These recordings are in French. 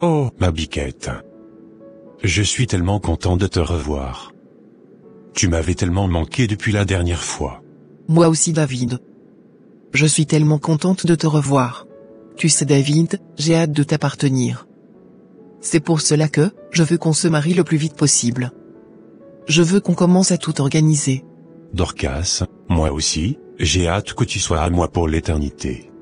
Oh, ma biquette. Je suis tellement content de te revoir. Tu m'avais tellement manqué depuis la dernière fois. Moi aussi David. Je suis tellement contente de te revoir. Tu sais David, j'ai hâte de t'appartenir. C'est pour cela que, je veux qu'on se marie le plus vite possible. Je veux qu'on commence à tout organiser. Dorcas, moi aussi, j'ai hâte que tu sois à moi pour l'éternité.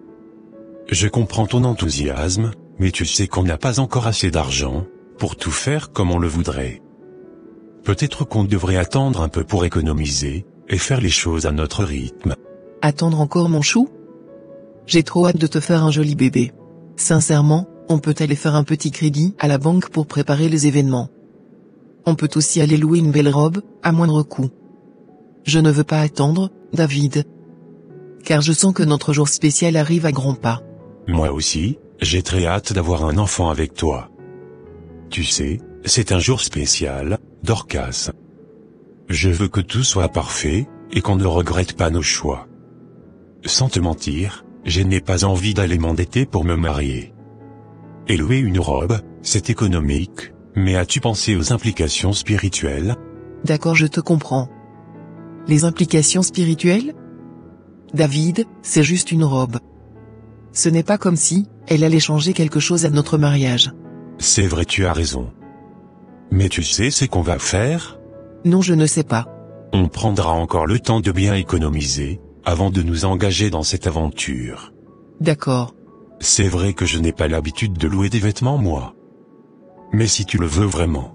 Je comprends ton enthousiasme, mais tu sais qu'on n'a pas encore assez d'argent pour tout faire comme on le voudrait. Peut-être qu'on devrait attendre un peu pour économiser et faire les choses à notre rythme. Attendre encore mon chou? J'ai trop hâte de te faire un joli bébé. Sincèrement, on peut aller faire un petit crédit à la banque pour préparer les événements. On peut aussi aller louer une belle robe, à moindre coût. Je ne veux pas attendre, David. Car je sens que notre jour spécial arrive à grands pas. Moi aussi, j'ai très hâte d'avoir un enfant avec toi. Tu sais, c'est un jour spécial, Dorcas. Je veux que tout soit parfait, et qu'on ne regrette pas nos choix. Sans te mentir, je n'ai pas envie d'aller m'endetter pour me marier. Et louer une robe, c'est économique, mais as-tu pensé aux implications spirituelles? D'accord, je te comprends. Les implications spirituelles? David, c'est juste une robe. Ce n'est pas comme si, elle allait changer quelque chose à notre mariage. C'est vrai, tu as raison. Mais tu sais ce qu'on va faire? Non, je ne sais pas. On prendra encore le temps de bien économiser, avant de nous engager dans cette aventure. D'accord. C'est vrai que je n'ai pas l'habitude de louer des vêtements moi. Mais si tu le veux vraiment,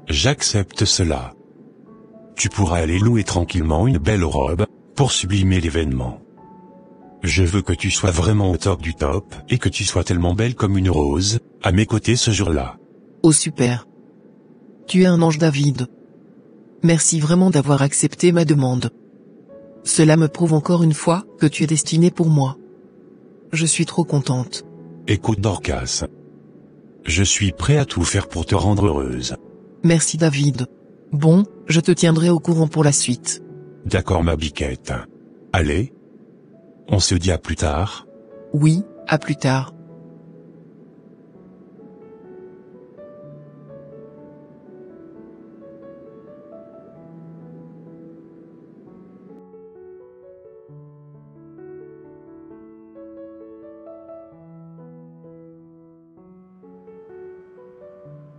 j'accepte cela. Tu pourras aller louer tranquillement une belle robe, pour sublimer l'événement. Je veux que tu sois vraiment au top du top, et que tu sois tellement belle comme une rose, à mes côtés ce jour-là. Oh super. Tu es un ange David. Merci vraiment d'avoir accepté ma demande. Cela me prouve encore une fois que tu es destiné pour moi. Je suis trop contente. Écoute Dorcas. Je suis prêt à tout faire pour te rendre heureuse. Merci David. Bon, je te tiendrai au courant pour la suite. D'accord ma biquette. Allez. On se dit à plus tard. Oui, à plus tard.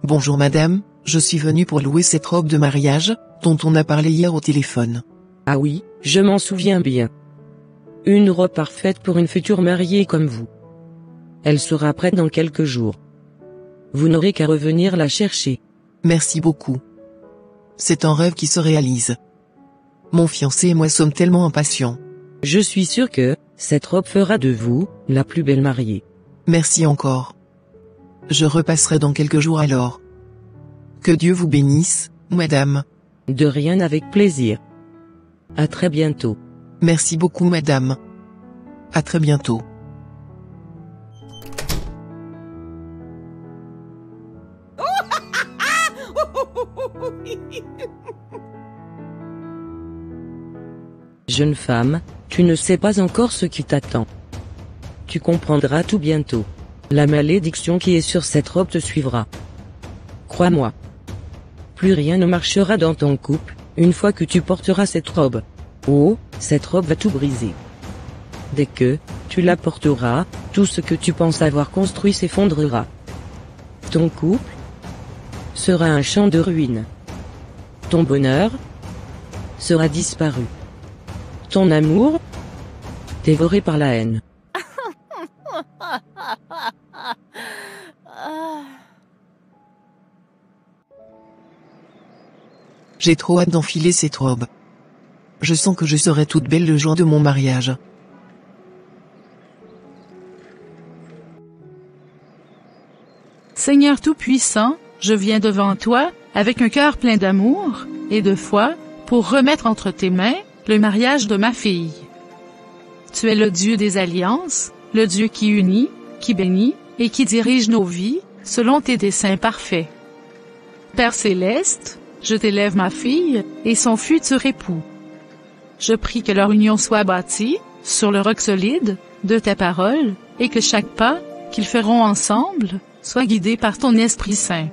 Bonjour madame, je suis venue pour louer cette robe de mariage, dont on a parlé hier au téléphone. Ah oui, je m'en souviens bien. Une robe parfaite pour une future mariée comme vous. Elle sera prête dans quelques jours. Vous n'aurez qu'à revenir la chercher. Merci beaucoup. C'est un rêve qui se réalise. Mon fiancé et moi sommes tellement impatients. Je suis sûr que, cette robe fera de vous, la plus belle mariée. Merci encore. Je repasserai dans quelques jours alors. Que Dieu vous bénisse, madame. De rien, avec plaisir. À très bientôt. Merci beaucoup madame. À très bientôt. Jeune femme, tu ne sais pas encore ce qui t'attend. Tu comprendras tout bientôt. La malédiction qui est sur cette robe te suivra. Crois-moi. Plus rien ne marchera dans ton couple, une fois que tu porteras cette robe. Oh, cette robe va tout briser. Dès que tu la porteras, tout ce que tu penses avoir construit s'effondrera. Ton couple sera un champ de ruines. Ton bonheur sera disparu. Ton amour dévoré par la haine. J'ai trop hâte d'enfiler cette robe. Je sens que je serai toute belle le jour de mon mariage. Seigneur Tout-Puissant, je viens devant toi, avec un cœur plein d'amour et de foi, pour remettre entre tes mains le mariage de ma fille. Tu es le Dieu des alliances, le Dieu qui unit, qui bénit, et qui dirige nos vies, selon tes desseins parfaits. Père céleste, je t'élève ma fille, et son futur époux. Je prie que leur union soit bâtie, sur le roc solide, de tes paroles, et que chaque pas, qu'ils feront ensemble, soient guidés par ton Esprit Saint.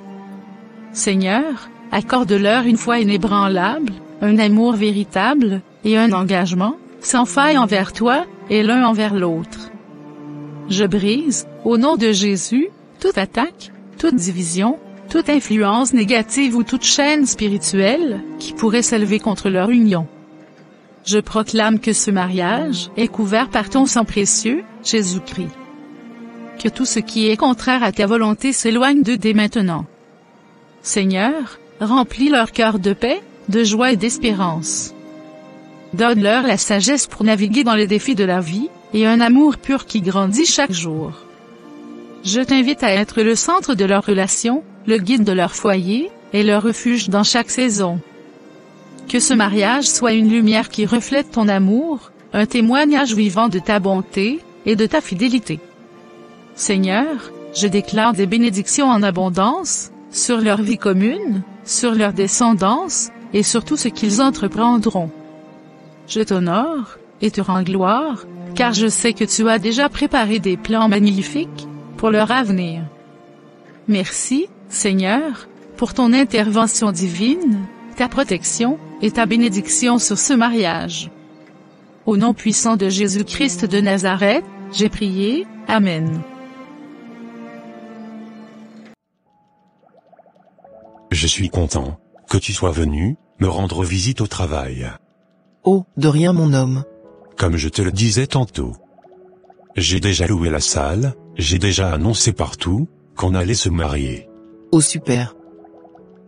Seigneur, accorde-leur une foi inébranlable, un amour véritable, et un engagement, sans faille envers toi, et l'un envers l'autre. Je brise, au nom de Jésus, toute attaque, toute division, toute influence négative ou toute chaîne spirituelle, qui pourrait s'élever contre leur union. Je proclame que ce mariage est couvert par ton sang précieux, Jésus-Christ. Que tout ce qui est contraire à ta volonté s'éloigne d'eux dès maintenant. Seigneur, remplis leur cœur de paix, de joie et d'espérance. Donne-leur la sagesse pour naviguer dans les défis de la vie, et un amour pur qui grandit chaque jour. Je t'invite à être le centre de leur relation, le guide de leur foyer, et leur refuge dans chaque saison. Que ce mariage soit une lumière qui reflète ton amour, un témoignage vivant de ta bonté, et de ta fidélité. Seigneur, je déclare des bénédictions en abondance, sur leur vie commune, sur leur descendance, et sur tout ce qu'ils entreprendront. Je t'honore, et te rends gloire, car je sais que tu as déjà préparé des plans magnifiques, pour leur avenir. Merci, Seigneur, pour ton intervention divine, ta protection, et ta bénédiction sur ce mariage. Au nom puissant de Jésus-Christ de Nazareth, j'ai prié, Amen. Je suis content que tu sois venu me rendre visite au travail. Oh, de rien mon homme. Comme je te le disais tantôt. J'ai déjà loué la salle, j'ai déjà annoncé partout qu'on allait se marier. Oh super.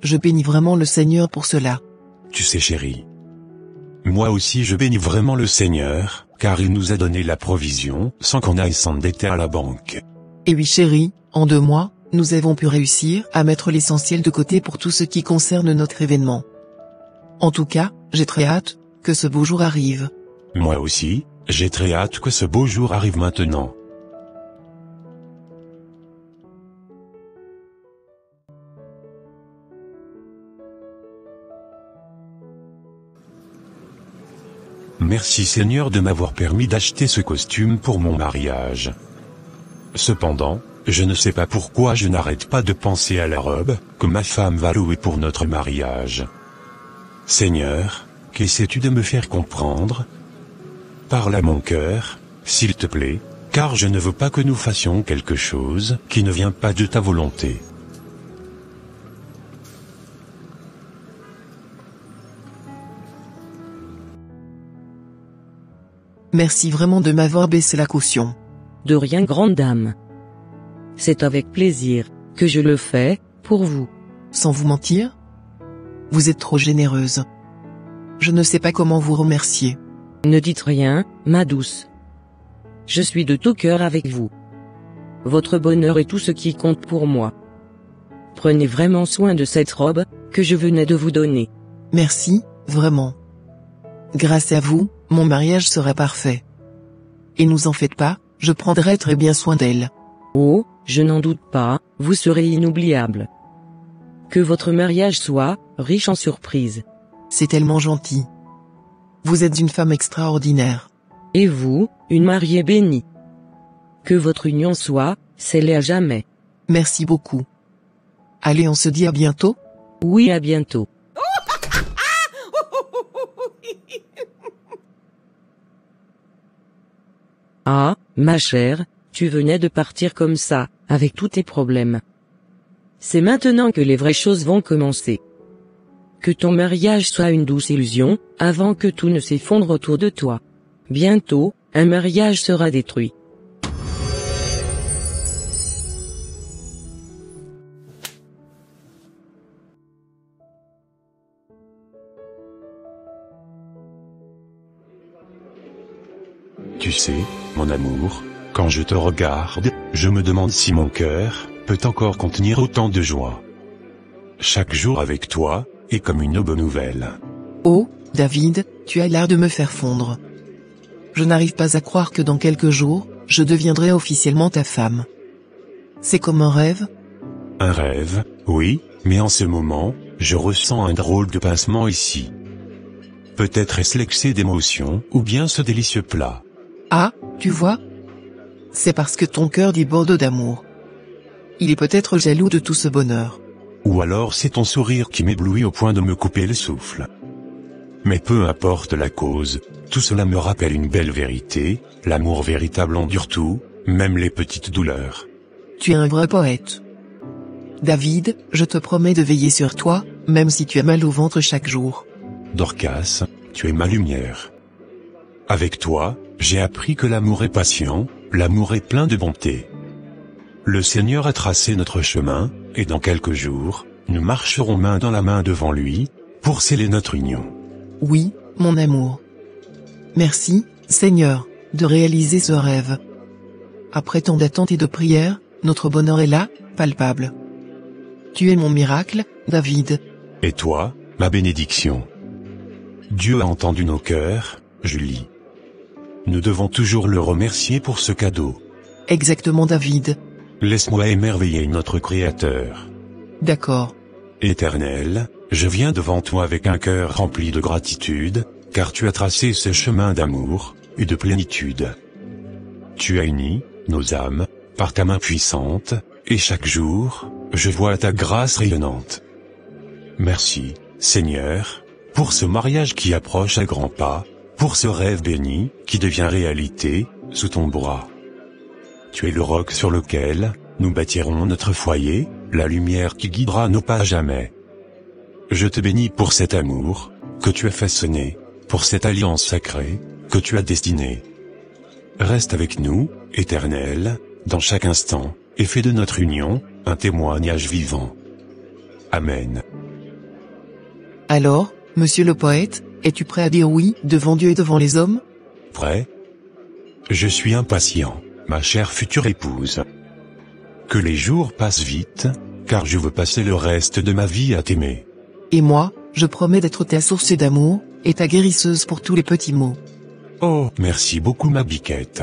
Je bénis vraiment le Seigneur pour cela. Tu sais chérie. Moi aussi je bénis vraiment le Seigneur, car il nous a donné la provision sans qu'on aille s'endetter à la banque. Et oui chérie, en 2 mois, nous avons pu réussir à mettre l'essentiel de côté pour tout ce qui concerne notre événement. En tout cas, j'ai très hâte que ce beau jour arrive. Moi aussi, j'ai très hâte que ce beau jour arrive maintenant. Merci Seigneur de m'avoir permis d'acheter ce costume pour mon mariage. Cependant, je ne sais pas pourquoi je n'arrête pas de penser à la robe que ma femme va louer pour notre mariage. Seigneur, qu'essaies-tu de me faire comprendre? Parle à mon cœur, s'il te plaît, car je ne veux pas que nous fassions quelque chose qui ne vient pas de ta volonté. Merci vraiment de m'avoir baissé la caution. De rien grande dame. C'est avec plaisir que je le fais, pour vous. Sans vous mentir? Vous êtes trop généreuse. Je ne sais pas comment vous remercier. Ne dites rien, ma douce. Je suis de tout cœur avec vous. Votre bonheur est tout ce qui compte pour moi. Prenez vraiment soin de cette robe, que je venais de vous donner. Merci, vraiment. Grâce à vous, mon mariage sera parfait. Et nous en faites pas, je prendrai très bien soin d'elle. Oh, je n'en doute pas, vous serez inoubliable. Que votre mariage soit riche en surprises. C'est tellement gentil. Vous êtes une femme extraordinaire. Et vous, une mariée bénie. Que votre union soit scellée à jamais. Merci beaucoup. Allez, on se dit à bientôt? Oui, à bientôt. Ah, ma chère, tu venais de partir comme ça, avec tous tes problèmes. C'est maintenant que les vraies choses vont commencer. Que ton mariage soit une douce illusion, avant que tout ne s'effondre autour de toi. Bientôt, un mariage sera détruit. Tu sais, mon amour, quand je te regarde, je me demande si mon cœur peut encore contenir autant de joie. Chaque jour avec toi est comme une bonne nouvelle. Oh, David, tu as l'air de me faire fondre. Je n'arrive pas à croire que dans quelques jours, je deviendrai officiellement ta femme. C'est comme un rêve? Un rêve, oui, mais en ce moment, je ressens un drôle de pincement ici. Peut-être est-ce l'excès d'émotion, ou bien ce délicieux plat. Ah, tu vois? C'est parce que ton cœur déborde d'amour. Il est peut-être jaloux de tout ce bonheur. Ou alors c'est ton sourire qui m'éblouit au point de me couper le souffle. Mais peu importe la cause, tout cela me rappelle une belle vérité, l'amour véritable endure tout, même les petites douleurs. Tu es un vrai poète. David, je te promets de veiller sur toi, même si tu as mal au ventre chaque jour. Dorcas, tu es ma lumière. Avec toi, j'ai appris que l'amour est patient, l'amour est plein de bonté. Le Seigneur a tracé notre chemin, et dans quelques jours, nous marcherons main dans la main devant lui, pour sceller notre union. Oui, mon amour. Merci, Seigneur, de réaliser ce rêve. Après tant d'attentes et de prières, notre bonheur est là, palpable. Tu es mon miracle, David. Et toi, ma bénédiction. Dieu a entendu nos cœurs, Julie. Nous devons toujours le remercier pour ce cadeau. Exactement, David. Laisse-moi émerveiller notre Créateur. D'accord. Éternel, je viens devant toi avec un cœur rempli de gratitude, car tu as tracé ce chemin d'amour et de plénitude. Tu as uni nos âmes par ta main puissante, et chaque jour, je vois ta grâce rayonnante. Merci, Seigneur, pour ce mariage qui approche à grands pas, pour ce rêve béni qui devient réalité sous ton bras. Tu es le roc sur lequel nous bâtirons notre foyer, la lumière qui guidera nos pas à jamais. Je te bénis pour cet amour que tu as façonné, pour cette alliance sacrée que tu as destinée. Reste avec nous, Éternel, dans chaque instant, et fais de notre union un témoignage vivant. Amen. Alors, monsieur le poète, es-tu prêt à dire oui devant Dieu et devant les hommes? Prêt? Je suis impatient, ma chère future épouse. Que les jours passent vite, car je veux passer le reste de ma vie à t'aimer. Et moi, je promets d'être ta source d'amour, et ta guérisseuse pour tous les petits maux. Oh, merci beaucoup ma biquette.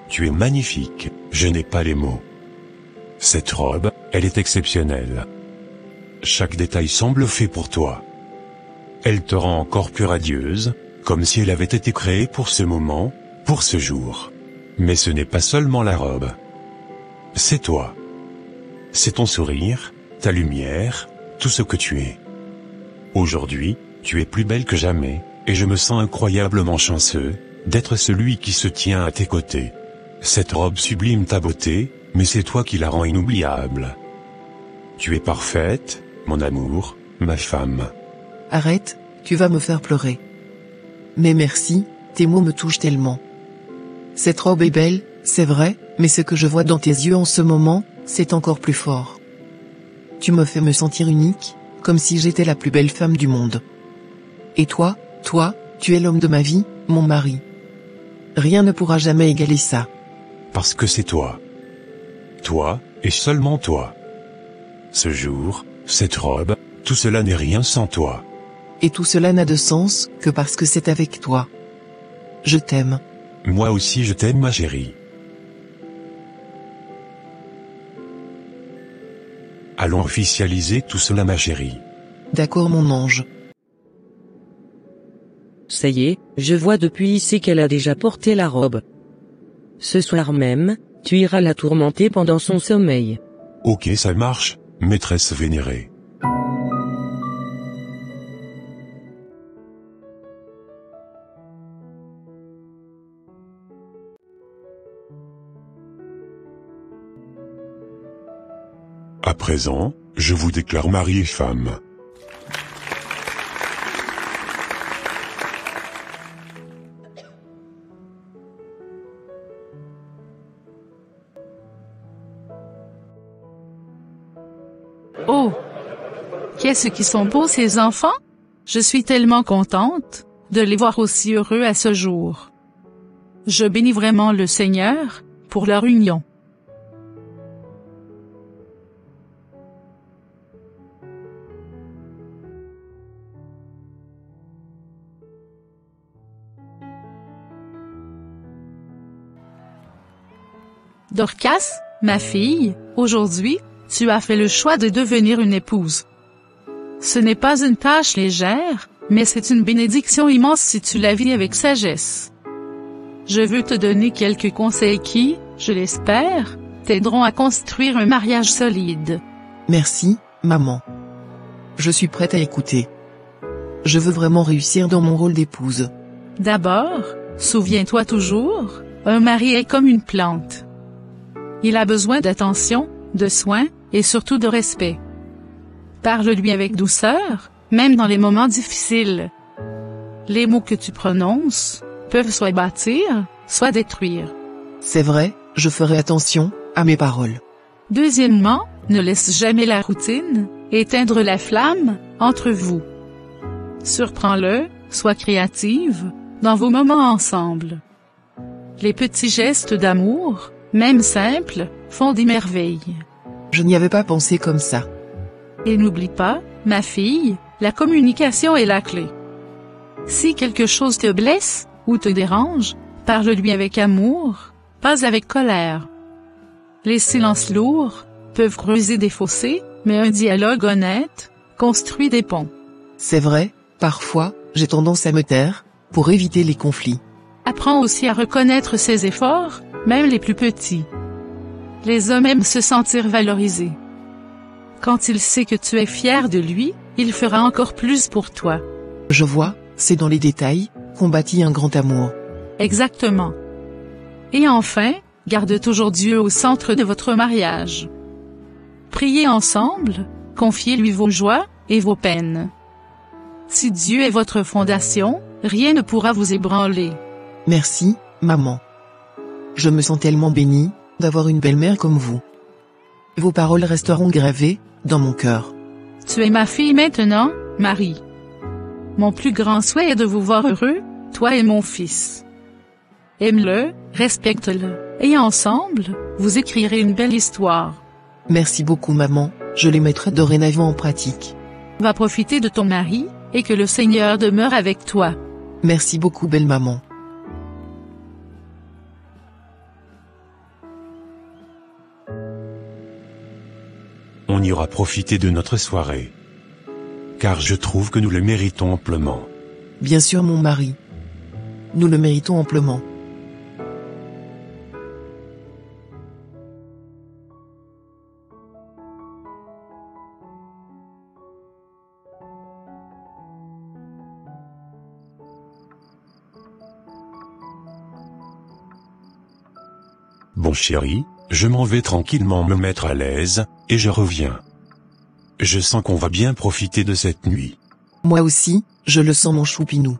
Tu es magnifique, je n'ai pas les mots. Cette robe, elle est exceptionnelle. Chaque détail semble fait pour toi. Elle te rend encore plus radieuse, comme si elle avait été créée pour ce moment, pour ce jour. Mais ce n'est pas seulement la robe. C'est toi. C'est ton sourire, ta lumière, tout ce que tu es. Aujourd'hui, tu es plus belle que jamais, et je me sens incroyablement chanceux d'être celui qui se tient à tes côtés. Cette robe sublime ta beauté, mais c'est toi qui la rends inoubliable. Tu es parfaite, mon amour, ma femme. Arrête, tu vas me faire pleurer. Mais merci, tes mots me touchent tellement. Cette robe est belle, c'est vrai, mais ce que je vois dans tes yeux en ce moment, c'est encore plus fort. Tu me fais me sentir unique, comme si j'étais la plus belle femme du monde. Et toi, tu es l'homme de ma vie, mon mari. Rien ne pourra jamais égaler ça. Parce que c'est toi. Toi, et seulement toi. Ce jour, cette robe, tout cela n'est rien sans toi. Et tout cela n'a de sens que parce que c'est avec toi. Je t'aime. Moi aussi je t'aime ma chérie. Allons officialiser tout cela ma chérie. D'accord mon ange. Ça y est, je vois depuis ici qu'elle a déjà porté la robe. Ce soir même, tu iras la tourmenter pendant son sommeil. Ok ça marche, maîtresse vénérée. À présent, je vous déclare mari et femme. Oh! Qu'est-ce qu'ils sont beaux ces enfants? Je suis tellement contente de les voir aussi heureux à ce jour. Je bénis vraiment le Seigneur pour leur union. Dorcas, ma fille, Aujourd'hui, tu as fait le choix de devenir une épouse. Ce n'est pas une tâche légère, mais c'est une bénédiction immense si tu la vis avec sagesse. Je veux te donner quelques conseils qui, je l'espère, t'aideront à construire un mariage solide. Merci, maman. Je suis prête à écouter. Je veux vraiment réussir dans mon rôle d'épouse. D'abord, souviens-toi toujours, un mari est comme une plante. Il a besoin d'attention, de soins, et surtout de respect. Parle-lui avec douceur, même dans les moments difficiles. Les mots que tu prononces peuvent soit bâtir, soit détruire. C'est vrai, je ferai attention à mes paroles. Deuxièmement, ne laisse jamais la routine éteindre la flamme entre vous. Surprends-le, sois créative dans vos moments ensemble. Les petits gestes d'amour, même simples, font des merveilles. Je n'y avais pas pensé comme ça. Et n'oublie pas, ma fille, la communication est la clé. Si quelque chose te blesse ou te dérange, parle-lui avec amour, pas avec colère. Les silences lourds peuvent creuser des fossés, mais un dialogue honnête construit des ponts. C'est vrai, parfois, j'ai tendance à me taire pour éviter les conflits. Apprends aussi à reconnaître ses efforts, même les plus petits. Les hommes aiment se sentir valorisés. Quand il sait que tu es fier de lui, il fera encore plus pour toi. Je vois, c'est dans les détails qu'on bâtit un grand amour. Exactement. Et enfin, garde toujours Dieu au centre de votre mariage. Priez ensemble, confiez-lui vos joies et vos peines. Si Dieu est votre fondation, rien ne pourra vous ébranler. Merci, maman. Je me sens tellement bénie d'avoir une belle-mère comme vous. Vos paroles resteront gravées dans mon cœur. Tu es ma fille maintenant, Marie. Mon plus grand souhait est de vous voir heureux, toi et mon fils. Aime-le, respecte-le, et ensemble, vous écrirez une belle histoire. Merci beaucoup maman, je les mettrai dorénavant en pratique. Va profiter de ton mari, et que le Seigneur demeure avec toi. Merci beaucoup belle maman. On ira profiter de notre soirée. Car je trouve que nous le méritons amplement. Bien sûr mon mari. Nous le méritons amplement. Bon chéri, je m'en vais tranquillement me mettre à l'aise, et je reviens. Je sens qu'on va bien profiter de cette nuit. Moi aussi, je le sens mon choupinou.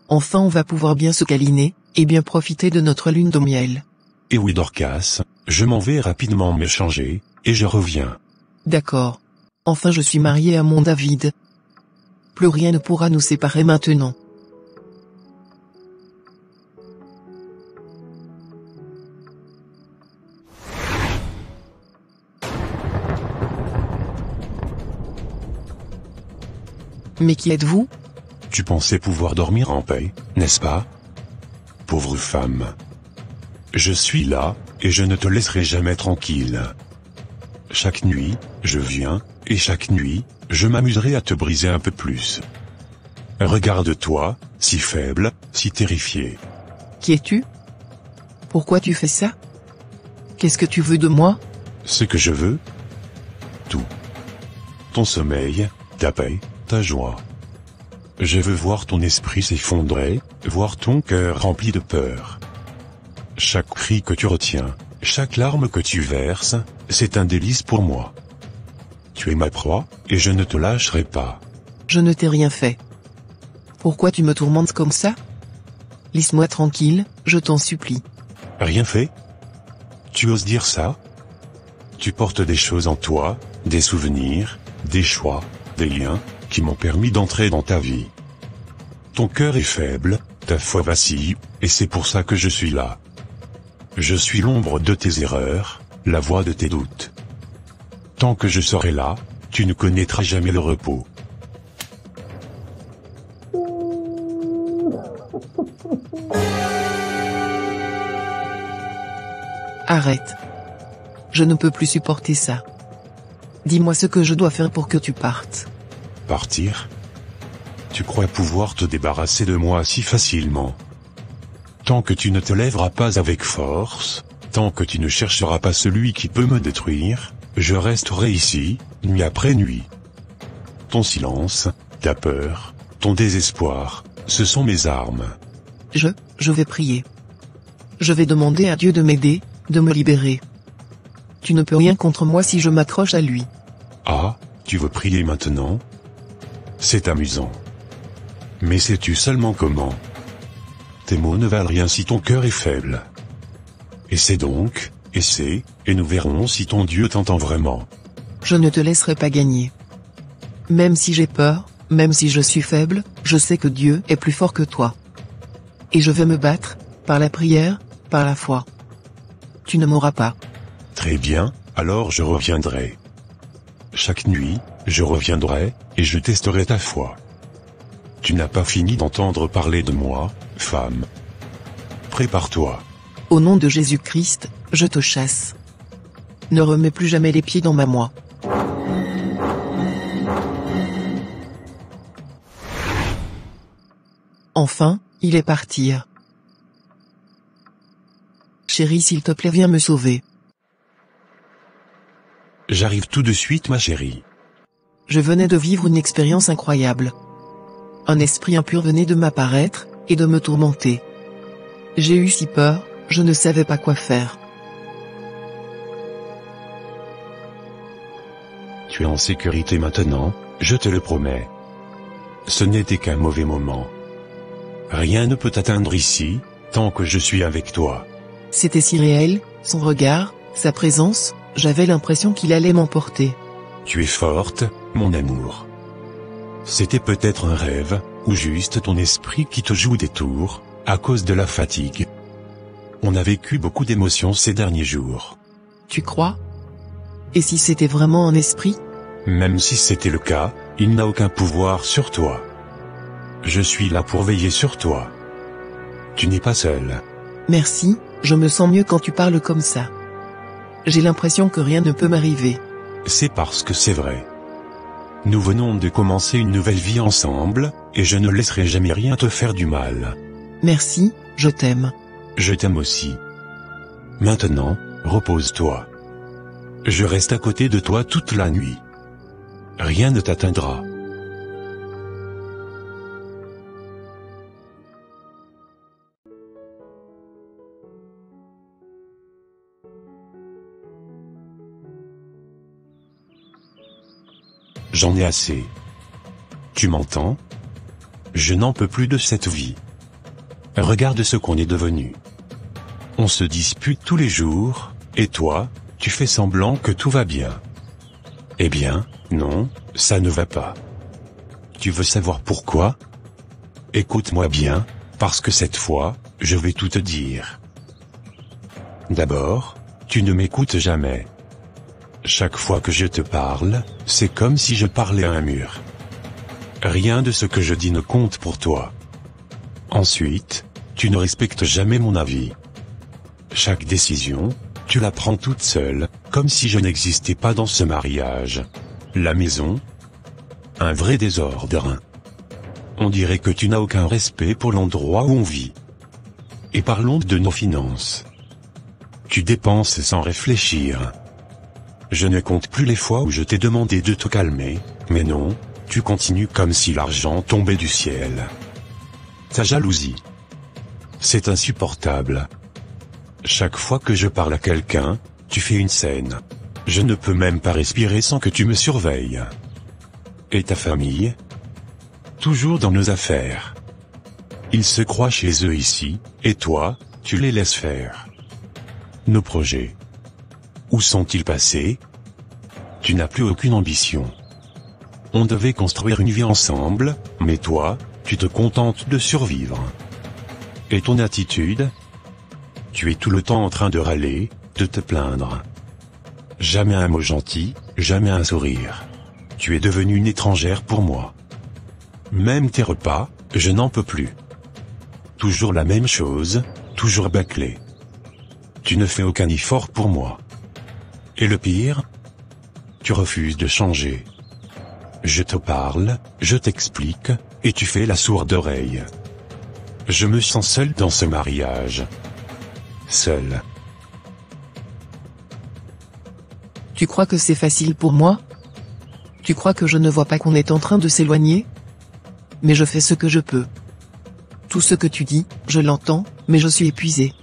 Enfin on va pouvoir bien se câliner, et bien profiter de notre lune de miel. Et oui Dorcas, je m'en vais rapidement me changer, et je reviens. D'accord. Enfin je suis mariée à mon David. Plus rien ne pourra nous séparer maintenant. Mais qui êtes-vous? Tu pensais pouvoir dormir en paix, n'est-ce pas? Pauvre femme. Je suis là, et je ne te laisserai jamais tranquille. Chaque nuit, je viens, et chaque nuit, je m'amuserai à te briser un peu plus. Regarde-toi, si faible, si terrifié. Qui es-tu? Pourquoi tu fais ça? Qu'est-ce que tu veux de moi? Ce que je veux? Tout. Ton sommeil, ta paix, ta joie. Je veux voir ton esprit s'effondrer, voir ton cœur rempli de peur. Chaque cri que tu retiens, chaque larme que tu verses, c'est un délice pour moi. Tu es ma proie, et je ne te lâcherai pas. Je ne t'ai rien fait. Pourquoi tu me tourmentes comme ça? Laisse-moi tranquille, je t'en supplie. Rien fait? Tu oses dire ça? Tu portes des choses en toi, des souvenirs, des choix, des liens, qui m'ont permis d'entrer dans ta vie. Ton cœur est faible, ta foi vacille, et c'est pour ça que je suis là. Je suis l'ombre de tes erreurs, la voix de tes doutes. Tant que je serai là, tu ne connaîtras jamais le repos. Arrête. Je ne peux plus supporter ça. Dis-moi ce que je dois faire pour que tu partes. Partir? Tu crois pouvoir te débarrasser de moi si facilement? Tant que tu ne te lèveras pas avec force, tant que tu ne chercheras pas celui qui peut me détruire, je resterai ici, nuit après nuit. Ton silence, ta peur, ton désespoir, ce sont mes armes. Je vais prier. Je vais demander à Dieu de m'aider, de me libérer. Tu ne peux rien contre moi si je m'accroche à lui. Ah, tu veux prier maintenant? C'est amusant. Mais sais-tu seulement comment? Tes mots ne valent rien si ton cœur est faible. Essaie donc, essaie, et nous verrons si ton Dieu t'entend vraiment. Je ne te laisserai pas gagner. Même si j'ai peur, même si je suis faible, je sais que Dieu est plus fort que toi. Et je vais me battre, par la prière, par la foi. Tu ne m'auras pas. Très bien, alors je reviendrai. Chaque nuit, je reviendrai, et je testerai ta foi. Tu n'as pas fini d'entendre parler de moi, femme. Prépare-toi. Au nom de Jésus-Christ, je te chasse. Ne remets plus jamais les pieds dans ma moi. Enfin, il est parti. Chérie, s'il te plaît, viens me sauver. J'arrive tout de suite, ma chérie. Je venais de vivre une expérience incroyable. Un esprit impur venait de m'apparaître, et de me tourmenter. J'ai eu si peur, je ne savais pas quoi faire. Tu es en sécurité maintenant, je te le promets. Ce n'était qu'un mauvais moment. Rien ne peut t'atteindre ici, tant que je suis avec toi. C'était si réel, son regard, sa présence, j'avais l'impression qu'il allait m'emporter. Tu es forte, mon amour. C'était peut-être un rêve, ou juste ton esprit qui te joue des tours, à cause de la fatigue. On a vécu beaucoup d'émotions ces derniers jours. Tu crois? Et si c'était vraiment un esprit? Même si c'était le cas, il n'a aucun pouvoir sur toi. Je suis là pour veiller sur toi. Tu n'es pas seul. Merci, je me sens mieux quand tu parles comme ça. J'ai l'impression que rien ne peut m'arriver. C'est parce que c'est vrai. Nous venons de commencer une nouvelle vie ensemble, et je ne laisserai jamais rien te faire du mal. Merci, je t'aime. Je t'aime aussi. Maintenant, repose-toi. Je reste à côté de toi toute la nuit. Rien ne t'atteindra. J'en ai assez. Tu m'entends? Je n'en peux plus de cette vie. Regarde ce qu'on est devenu. On se dispute tous les jours, et toi, tu fais semblant que tout va bien. Eh bien, non, ça ne va pas. Tu veux savoir pourquoi? Écoute-moi bien, parce que cette fois, je vais tout te dire. D'abord, tu ne m'écoutes jamais. Chaque fois que je te parle, c'est comme si je parlais à un mur. Rien de ce que je dis ne compte pour toi. Ensuite, tu ne respectes jamais mon avis. Chaque décision, tu la prends toute seule, comme si je n'existais pas dans ce mariage. La maison? Un vrai désordre. On dirait que tu n'as aucun respect pour l'endroit où on vit. Et parlons de nos finances. Tu dépenses sans réfléchir. Je ne compte plus les fois où je t'ai demandé de te calmer, mais non, tu continues comme si l'argent tombait du ciel. Ta jalousie. C'est insupportable. Chaque fois que je parle à quelqu'un, tu fais une scène. Je ne peux même pas respirer sans que tu me surveilles. Et ta famille? Toujours dans nos affaires. Ils se croient chez eux ici, et toi, tu les laisses faire. Nos projets. Où sont-ils passés? Tu n'as plus aucune ambition. On devait construire une vie ensemble, mais toi, tu te contentes de survivre. Et ton attitude? Tu es tout le temps en train de râler, de te plaindre. Jamais un mot gentil, jamais un sourire. Tu es devenue une étrangère pour moi. Même tes repas, je n'en peux plus. Toujours la même chose, toujours bâclé. Tu ne fais aucun effort pour moi. Et le pire? Tu refuses de changer. Je te parle, je t'explique, et tu fais la sourde oreille. Je me sens seul dans ce mariage. Seul. Tu crois que c'est facile pour moi? Tu crois que je ne vois pas qu'on est en train de s'éloigner? Mais je fais ce que je peux. Tout ce que tu dis, je l'entends, mais je suis épuisé.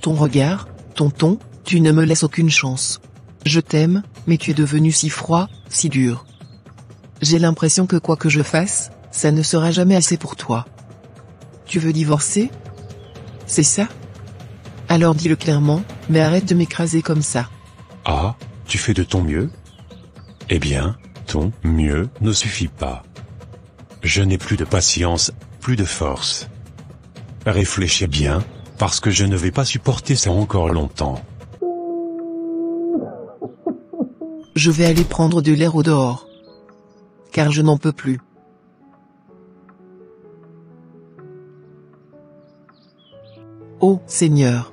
Ton regard, ton ton, tu ne me laisses aucune chance. Je t'aime, mais tu es devenu si froid, si dur. J'ai l'impression que quoi que je fasse, ça ne sera jamais assez pour toi. Tu veux divorcer? C'est ça? Alors dis-le clairement, mais arrête de m'écraser comme ça. Ah, tu fais de ton mieux? Eh bien, ton mieux ne suffit pas. Je n'ai plus de patience, plus de force. Réfléchis bien, parce que je ne vais pas supporter ça encore longtemps. Je vais aller prendre de l'air au dehors. Car je n'en peux plus. Oh, Seigneur.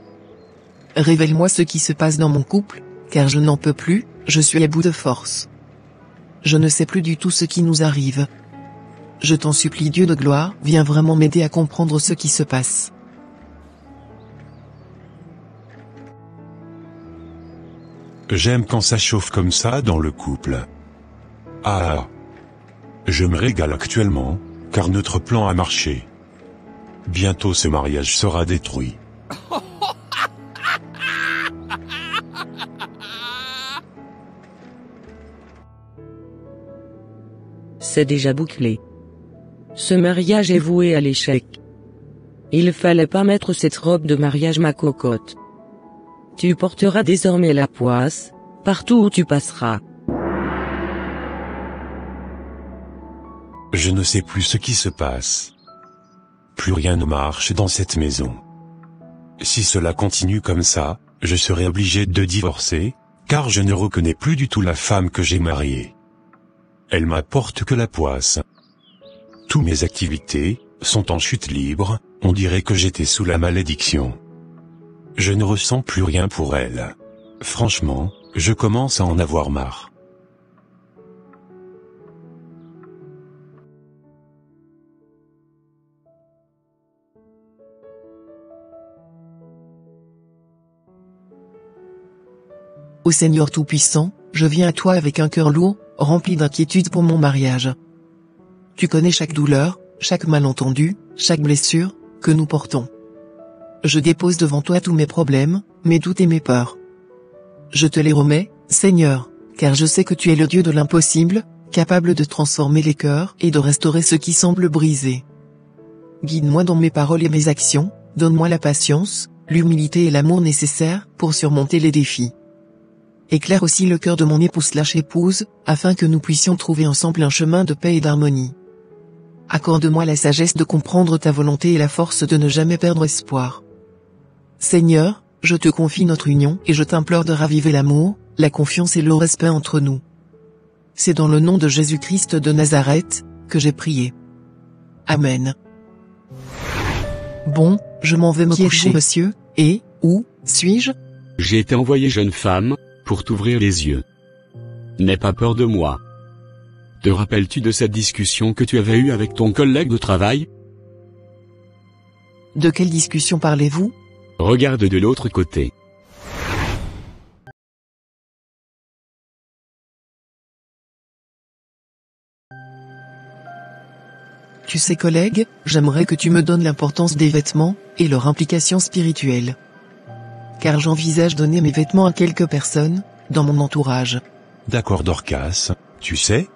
Révèle-moi ce qui se passe dans mon couple, car je n'en peux plus, je suis à bout de force. Je ne sais plus du tout ce qui nous arrive. Je t'en supplie, Dieu de gloire, viens vraiment m'aider à comprendre ce qui se passe. J'aime quand ça chauffe comme ça dans le couple. Ah. Je me régale actuellement, car notre plan a marché. Bientôt ce mariage sera détruit. C'est déjà bouclé. Ce mariage est voué à l'échec. Il fallait pas mettre cette robe de mariage, ma cocotte. Tu porteras désormais la poisse, partout où tu passeras. Je ne sais plus ce qui se passe. Plus rien ne marche dans cette maison. Si cela continue comme ça, je serai obligé de divorcer, car je ne reconnais plus du tout la femme que j'ai mariée. Elle m'apporte que la poisse. Toutes mes activités sont en chute libre, on dirait que j'étais sous la malédiction. Je ne ressens plus rien pour elle. Franchement, je commence à en avoir marre. Ô Seigneur Tout-Puissant, je viens à toi avec un cœur lourd, rempli d'inquiétude pour mon mariage. Tu connais chaque douleur, chaque malentendu, chaque blessure, que nous portons. Je dépose devant toi tous mes problèmes, mes doutes et mes peurs. Je te les remets, Seigneur, car je sais que tu es le Dieu de l'impossible, capable de transformer les cœurs et de restaurer ce qui semble brisé. Guide-moi dans mes paroles et mes actions, donne-moi la patience, l'humilité et l'amour nécessaires pour surmonter les défis. Éclaire aussi le cœur de mon épouse/épouse, afin que nous puissions trouver ensemble un chemin de paix et d'harmonie. Accorde-moi la sagesse de comprendre ta volonté et la force de ne jamais perdre espoir. Seigneur, je te confie notre union et je t'implore de raviver l'amour, la confiance et le respect entre nous. C'est dans le nom de Jésus-Christ de Nazareth, que j'ai prié. Amen. Bon, je m'en vais me coucher, monsieur, et, où, suis-je? J'ai été envoyé, jeune femme, pour t'ouvrir les yeux. N'aie pas peur de moi. Te rappelles-tu de cette discussion que tu avais eue avec ton collègue de travail? De quelle discussion parlez-vous? Regarde de l'autre côté. Tu sais, collègue, j'aimerais que tu me donnes l'importance des vêtements, et leur implication spirituelle. Car j'envisage donner mes vêtements à quelques personnes, dans mon entourage. D'accord, Dorcas, tu sais,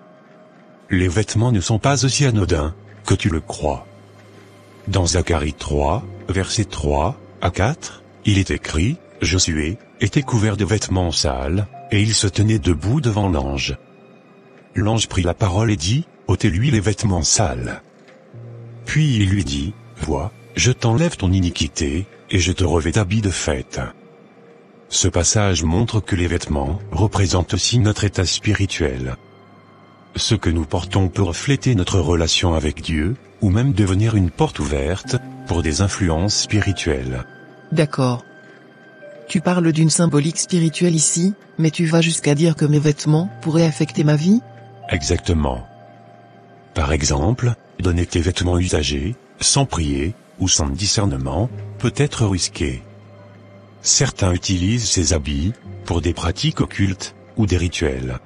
les vêtements ne sont pas aussi anodins que tu le crois. Dans Zacharie 3, verset 3 à 4, il est écrit, Josué était couvert de vêtements sales, et il se tenait debout devant l'ange. L'ange prit la parole et dit, ôtez-lui les vêtements sales. Puis il lui dit, vois, je t'enlève ton iniquité, et je te revêt d'habits de fête. Ce passage montre que les vêtements représentent aussi notre état spirituel. Ce que nous portons peut refléter notre relation avec Dieu, ou même devenir une porte ouverte pour des influences spirituelles. D'accord. Tu parles d'une symbolique spirituelle ici, mais tu vas jusqu'à dire que mes vêtements pourraient affecter ma vie? Exactement. Par exemple, donner tes vêtements usagés, sans prier, ou sans discernement, peut être risqué. Certains utilisent ces habits, pour des pratiques occultes, ou des rituels.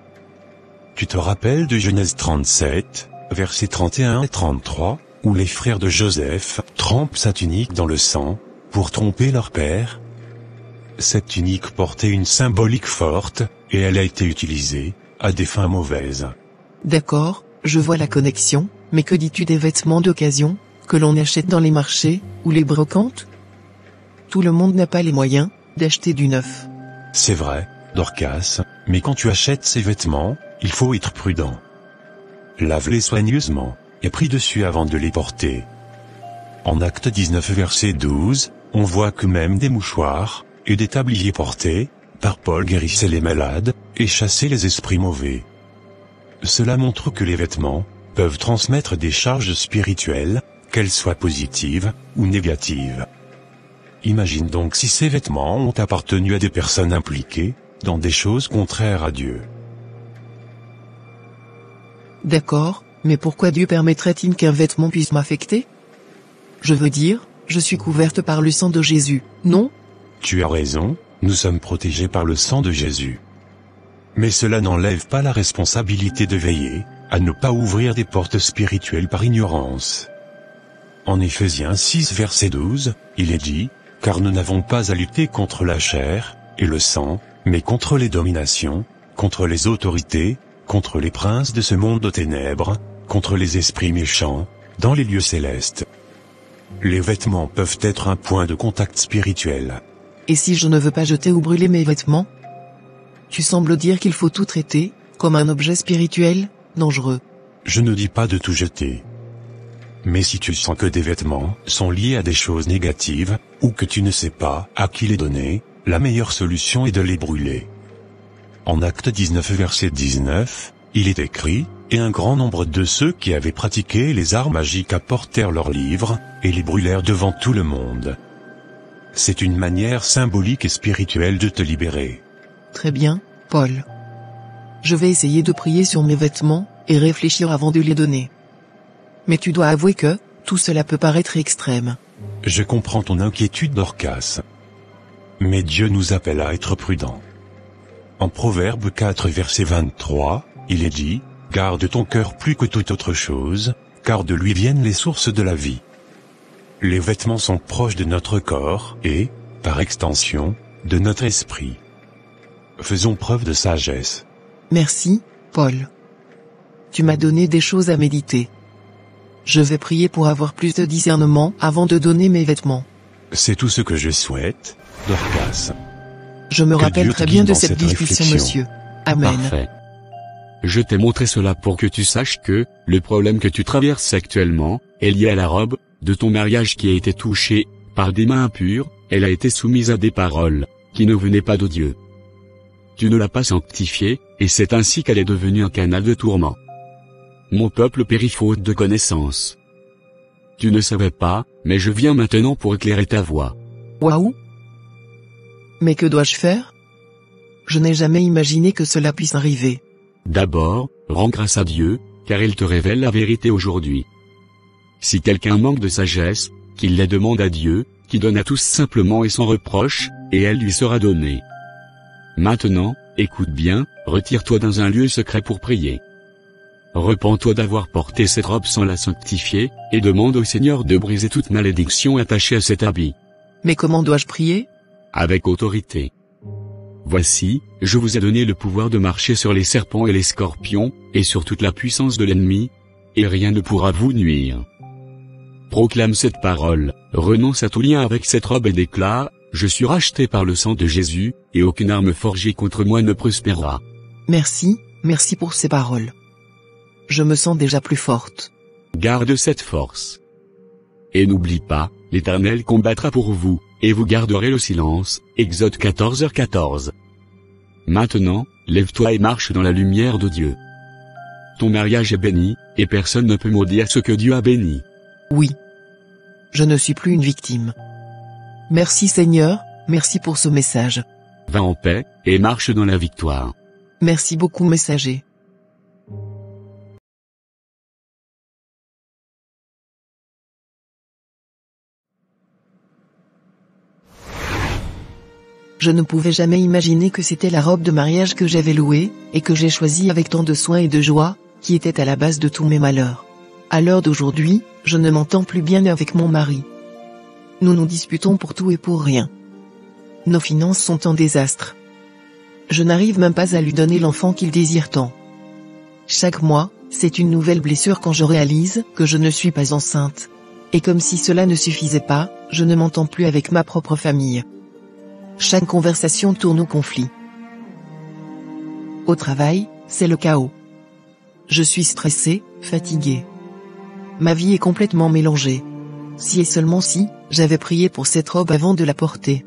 Tu te rappelles de Genèse 37, versets 31 et 33, où les frères de Joseph trempent sa tunique dans le sang, pour tromper leur père? Cette tunique portait une symbolique forte, et elle a été utilisée, à des fins mauvaises. D'accord, je vois la connexion, mais que dis-tu des vêtements d'occasion, que l'on achète dans les marchés, ou les brocantes? Tout le monde n'a pas les moyens d'acheter du neuf. C'est vrai, Dorcas, mais quand tu achètes ces vêtements, il faut être prudent. Lave-les soigneusement, et prie dessus avant de les porter. En Actes 19 verset 12, on voit que même des mouchoirs, et des tabliers portés, par Paul guérissaient les malades, et chassaient les esprits mauvais. Cela montre que les vêtements peuvent transmettre des charges spirituelles, qu'elles soient positives ou négatives. Imagine donc si ces vêtements ont appartenu à des personnes impliquées dans des choses contraires à Dieu. D'accord, mais pourquoi Dieu permettrait-il qu'un vêtement puisse m'affecter? Je veux dire, je suis couverte par le sang de Jésus, non? Tu as raison, nous sommes protégés par le sang de Jésus. Mais cela n'enlève pas la responsabilité de veiller à ne pas ouvrir des portes spirituelles par ignorance. En Éphésiens 6 verset 12, il est dit, « Car nous n'avons pas à lutter contre la chair et le sang, mais contre les dominations, contre les autorités, contre les princes de ce monde de ténèbres, contre les esprits méchants, dans les lieux célestes. » Les vêtements peuvent être un point de contact spirituel. Et si je ne veux pas jeter ou brûler mes vêtements? Tu sembles dire qu'il faut tout traiter, comme un objet spirituel, dangereux. Je ne dis pas de tout jeter. Mais si tu sens que des vêtements sont liés à des choses négatives, ou que tu ne sais pas à qui les donner, la meilleure solution est de les brûler. En Actes 19 verset 19, il est écrit, « Et un grand nombre de ceux qui avaient pratiqué les arts magiques apportèrent leurs livres, et les brûlèrent devant tout le monde. » C'est une manière symbolique et spirituelle de te libérer. Très bien, Paul. Je vais essayer de prier sur mes vêtements, et réfléchir avant de les donner. Mais tu dois avouer que, tout cela peut paraître extrême. Je comprends ton inquiétude, Dorcas. Mais Dieu nous appelle à être prudents. En Proverbe 4 verset 23, il est dit, « Garde ton cœur plus que toute autre chose, car de lui viennent les sources de la vie. » Les vêtements sont proches de notre corps, et, par extension, de notre esprit. Faisons preuve de sagesse. Merci, Paul. Tu m'as donné des choses à méditer. Je vais prier pour avoir plus de discernement avant de donner mes vêtements. C'est tout ce que je souhaite, Dorcas. Je me rappelle Dieu très te bien guide de dans cette cette discussion, réflexion. monsieur. Amen. Parfait. Je t'ai montré cela pour que tu saches que, le problème que tu traverses actuellement, est lié à la robe de ton mariage qui a été touchée par des mains impures, elle a été soumise à des paroles qui ne venaient pas de Dieu. Tu ne l'as pas sanctifiée, et c'est ainsi qu'elle est devenue un canal de tourment. Mon peuple périt faute de connaissance. Tu ne savais pas, mais je viens maintenant pour éclairer ta voie. Waouh! Mais que dois-je faire? Je n'ai jamais imaginé que cela puisse arriver. D'abord, rends grâce à Dieu, car il te révèle la vérité aujourd'hui. Si quelqu'un manque de sagesse, qu'il la demande à Dieu, qui donne à tous simplement et sans reproche, et elle lui sera donnée. Maintenant, écoute bien, retire-toi dans un lieu secret pour prier. Repens-toi d'avoir porté cette robe sans la sanctifier, et demande au Seigneur de briser toute malédiction attachée à cet habit. Mais comment dois-je prier? Avec autorité. Voici, je vous ai donné le pouvoir de marcher sur les serpents et les scorpions, et sur toute la puissance de l'ennemi, et rien ne pourra vous nuire. Proclame cette parole, renonce à tout lien avec cette robe et déclare, je suis racheté par le sang de Jésus, et aucune arme forgée contre moi ne prospérera. Merci, merci pour ces paroles. Je me sens déjà plus forte. Garde cette force. Et n'oublie pas, l'Éternel combattra pour vous, et vous garderez le silence. Exode 14h14. Maintenant, lève-toi et marche dans la lumière de Dieu. Ton mariage est béni, et personne ne peut maudire ce que Dieu a béni. Oui. Je ne suis plus une victime. Merci Seigneur, Merci pour ce message. Va en paix, et marche dans la victoire. Merci beaucoup messager. Je ne pouvais jamais imaginer que c'était la robe de mariage que j'avais louée, et que j'ai choisie avec tant de soin et de joie, qui était à la base de tous mes malheurs. À l'heure d'aujourd'hui, je ne m'entends plus bien avec mon mari. Nous nous disputons pour tout et pour rien. Nos finances sont en désastre. Je n'arrive même pas à lui donner l'enfant qu'il désire tant. Chaque mois, c'est une nouvelle blessure quand je réalise que je ne suis pas enceinte. Et comme si cela ne suffisait pas, je ne m'entends plus avec ma propre famille. Chaque conversation tourne au conflit. Au travail, c'est le chaos. Je suis stressée, fatiguée. Ma vie est complètement mélangée. Si et seulement si, j'avais prié pour cette robe avant de la porter.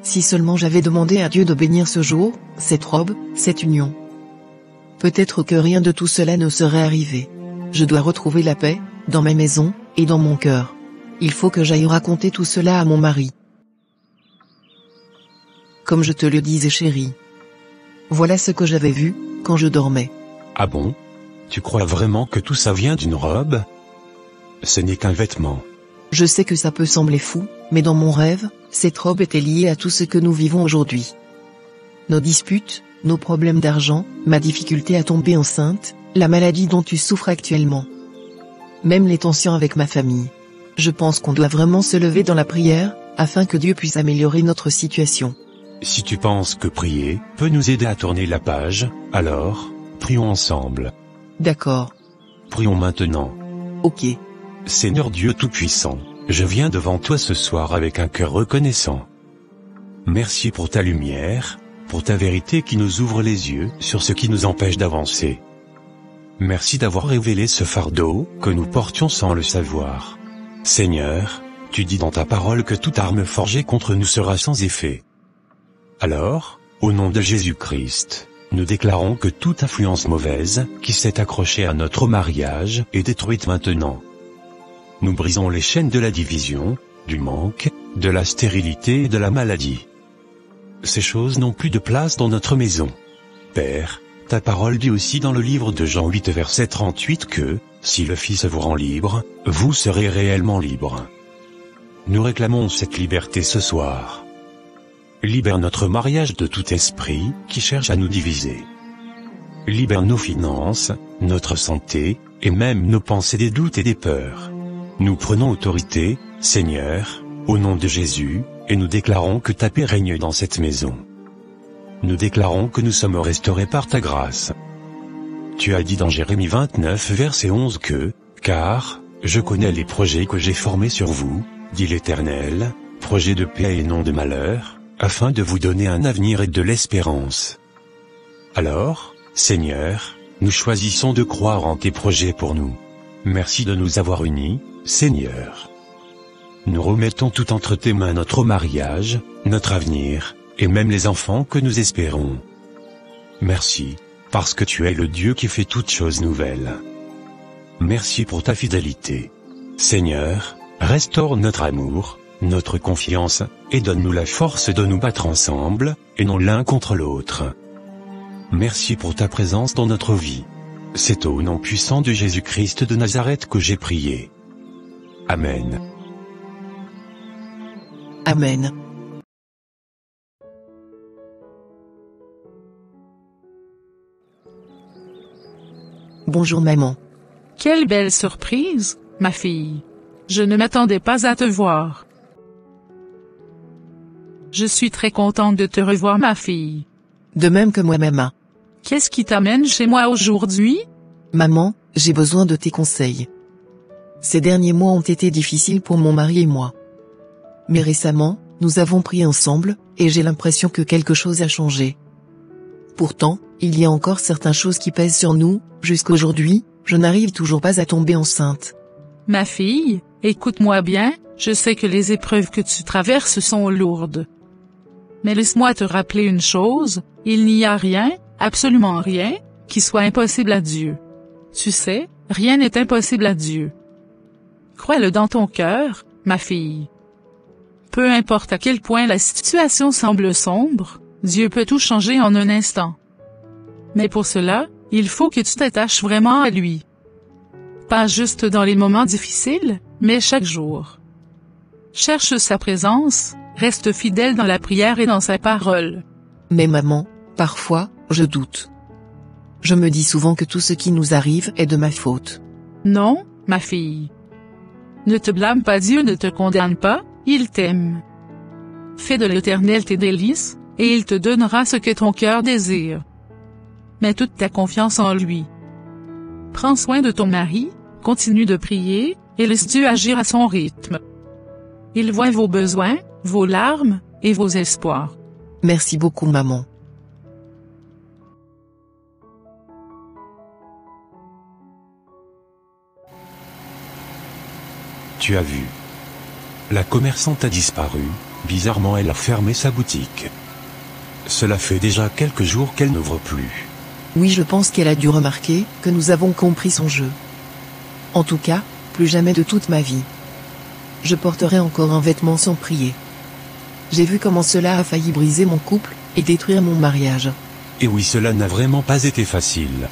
Si seulement j'avais demandé à Dieu de bénir ce jour, cette robe, cette union. Peut-être que rien de tout cela ne serait arrivé. Je dois retrouver la paix, dans ma maison, et dans mon cœur. Il faut que j'aille raconter tout cela à mon mari. Comme je te le disais chérie. Voilà ce que j'avais vu, quand je dormais. Ah bon? Tu crois vraiment que tout ça vient d'une robe? Ce n'est qu'un vêtement. Je sais que ça peut sembler fou, mais dans mon rêve, cette robe était liée à tout ce que nous vivons aujourd'hui. Nos disputes, nos problèmes d'argent, ma difficulté à tomber enceinte, la maladie dont tu souffres actuellement. Même les tensions avec ma famille. Je pense qu'on doit vraiment se lever dans la prière, afin que Dieu puisse améliorer notre situation. Si tu penses que prier peut nous aider à tourner la page, alors, prions ensemble. D'accord. Prions maintenant. Ok. Seigneur Dieu Tout-Puissant, je viens devant toi ce soir avec un cœur reconnaissant. Merci pour ta lumière, pour ta vérité qui nous ouvre les yeux sur ce qui nous empêche d'avancer. Merci d'avoir révélé ce fardeau que nous portions sans le savoir. Seigneur, tu dis dans ta parole que toute arme forgée contre nous sera sans effet. Alors, au nom de Jésus-Christ, nous déclarons que toute influence mauvaise qui s'est accrochée à notre mariage est détruite maintenant. Nous brisons les chaînes de la division, du manque, de la stérilité et de la maladie. Ces choses n'ont plus de place dans notre maison. Père, ta parole dit aussi dans le livre de Jean 8 verset 38 que, si le Fils vous rend libre, vous serez réellement libre. Nous réclamons cette liberté ce soir. Libère notre mariage de tout esprit qui cherche à nous diviser. Libère nos finances, notre santé, et même nos pensées des doutes et des peurs. Nous prenons autorité, Seigneur, au nom de Jésus, et nous déclarons que ta paix règne dans cette maison. Nous déclarons que nous sommes restaurés par ta grâce. Tu as dit dans Jérémie 29 verset 11 que, « Car, je connais les projets que j'ai formés sur vous, dit l'Éternel, projets de paix et non de malheur, afin de vous donner un avenir et de l'espérance. » Alors, Seigneur, nous choisissons de croire en tes projets pour nous. Merci de nous avoir unis, Seigneur. Nous remettons tout entre tes mains notre mariage, notre avenir, et même les enfants que nous espérons. Merci, parce que tu es le Dieu qui fait toutes choses nouvelles. Merci pour ta fidélité. Seigneur, restaure notre amour, notre confiance, et donne-nous la force de nous battre ensemble, et non l'un contre l'autre. Merci pour ta présence dans notre vie. C'est au nom puissant de Jésus-Christ de Nazareth que j'ai prié. Amen. Amen. Bonjour maman. Quelle belle surprise, ma fille. Je ne m'attendais pas à te voir. Je suis très contente de te revoir, ma fille. De même que moi maman. Qu'est-ce qui t'amène chez moi aujourd'hui? Maman, j'ai besoin de tes conseils. Ces derniers mois ont été difficiles pour mon mari et moi. Mais récemment, nous avons prié ensemble, et j'ai l'impression que quelque chose a changé. Pourtant, il y a encore certaines choses qui pèsent sur nous, jusqu'aujourd'hui, je n'arrive toujours pas à tomber enceinte. Ma fille, écoute-moi bien, je sais que les épreuves que tu traverses sont lourdes. Mais laisse-moi te rappeler une chose, il n'y a rien, absolument rien, qui soit impossible à Dieu. Tu sais, rien n'est impossible à Dieu. Crois-le dans ton cœur, ma fille. Peu importe à quel point la situation semble sombre, Dieu peut tout changer en un instant. Mais pour cela, il faut que tu t'attaches vraiment à lui. Pas juste dans les moments difficiles, mais chaque jour. Cherche sa présence, reste fidèle dans la prière et dans sa parole. Mais maman, parfois, je doute. Je me dis souvent que tout ce qui nous arrive est de ma faute. Non, ma fille. Ne te blâme pas, Dieu ne te condamne pas, il t'aime. Fais de l'Éternel tes délices, et il te donnera ce que ton cœur désire. Mets toute ta confiance en lui. Prends soin de ton mari, continue de prier, et laisse Dieu agir à son rythme. Il voit vos besoins, vos larmes, et vos espoirs. Merci beaucoup maman. Tu as vu. La commerçante a disparu, bizarrement elle a fermé sa boutique. Cela fait déjà quelques jours qu'elle n'ouvre plus. Oui, je pense qu'elle a dû remarquer que nous avons compris son jeu. En tout cas, plus jamais de toute ma vie. Je porterai encore un vêtement sans prier. J'ai vu comment cela a failli briser mon couple, et détruire mon mariage. Et oui, cela n'a vraiment pas été facile.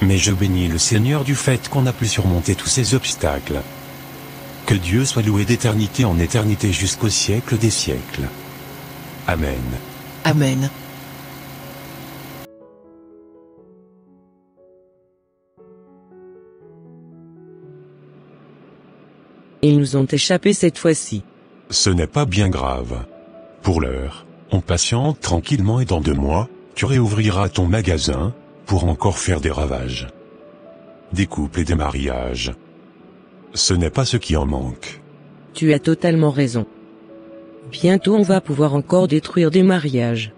Mais je bénis le Seigneur du fait qu'on a pu surmonter tous ces obstacles. Que Dieu soit loué d'éternité en éternité jusqu'au siècle des siècles. Amen. Amen. Ils nous ont échappé cette fois-ci. Ce n'est pas bien grave. Pour l'heure, on patiente tranquillement et dans 2 mois, tu réouvriras ton magasin, pour encore faire des ravages. Des couples et des mariages. Ce n'est pas ce qui en manque. Tu as totalement raison. Bientôt on va pouvoir encore détruire des mariages.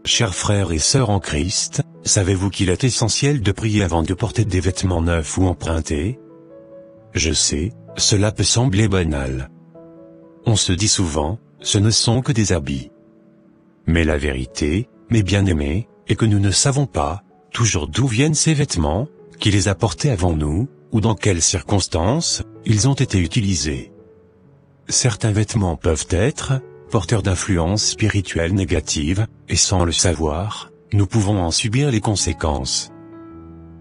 Chers frères et sœurs en Christ, savez-vous qu'il est essentiel de prier avant de porter des vêtements neufs ou empruntés? Je sais, cela peut sembler banal. On se dit souvent, ce ne sont que des habits. Mais la vérité, mes bien-aimés, est que nous ne savons pas toujours d'où viennent ces vêtements, qui les a portés avant nous, ou dans quelles circonstances ils ont été utilisés. Certains vêtements peuvent être porteurs d'influences spirituelles négatives, et sans le savoir, nous pouvons en subir les conséquences.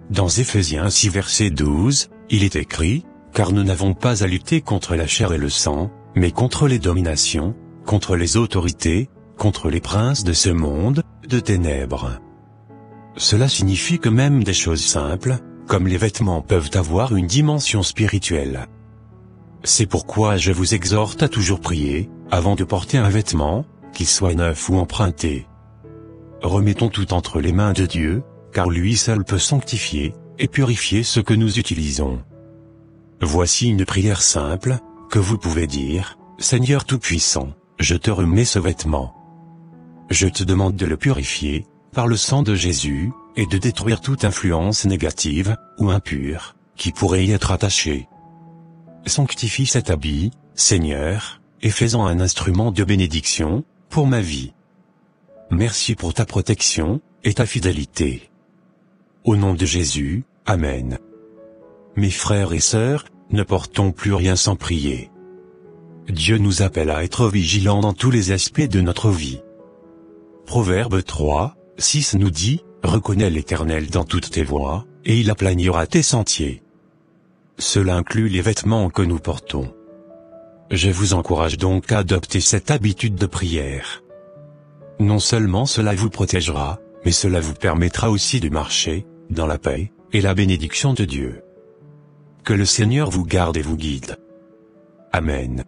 Dans Éphésiens 6 verset 12, il est écrit, « Car nous n'avons pas à lutter contre la chair et le sang, mais contre les dominations, contre les autorités, contre les princes de ce monde, de ténèbres. » Cela signifie que même des choses simples, comme les vêtements peuvent avoir une dimension spirituelle. C'est pourquoi je vous exhorte à toujours prier, avant de porter un vêtement, qu'il soit neuf ou emprunté. Remettons tout entre les mains de Dieu, car lui seul peut sanctifier, et purifier ce que nous utilisons. Voici une prière simple, que vous pouvez dire, « Seigneur Tout-Puissant, je te remets ce vêtement. Je te demande de le purifier, par le sang de Jésus, et de détruire toute influence négative, ou impure, qui pourrait y être attachée. Sanctifie cet habit, Seigneur, et fais-en un instrument de bénédiction, pour ma vie. Merci pour ta protection, et ta fidélité. Au nom de Jésus, Amen. Mes frères et sœurs, ne portons plus rien sans prier. Dieu nous appelle à être vigilants dans tous les aspects de notre vie. Proverbe 3, 6 nous dit, « Reconnais l'Éternel dans toutes tes voies, et il aplanira tes sentiers. » Cela inclut les vêtements que nous portons. Je vous encourage donc à adopter cette habitude de prière. Non seulement cela vous protégera, mais cela vous permettra aussi de marcher, dans la paix, et la bénédiction de Dieu. Que le Seigneur vous garde et vous guide. Amen.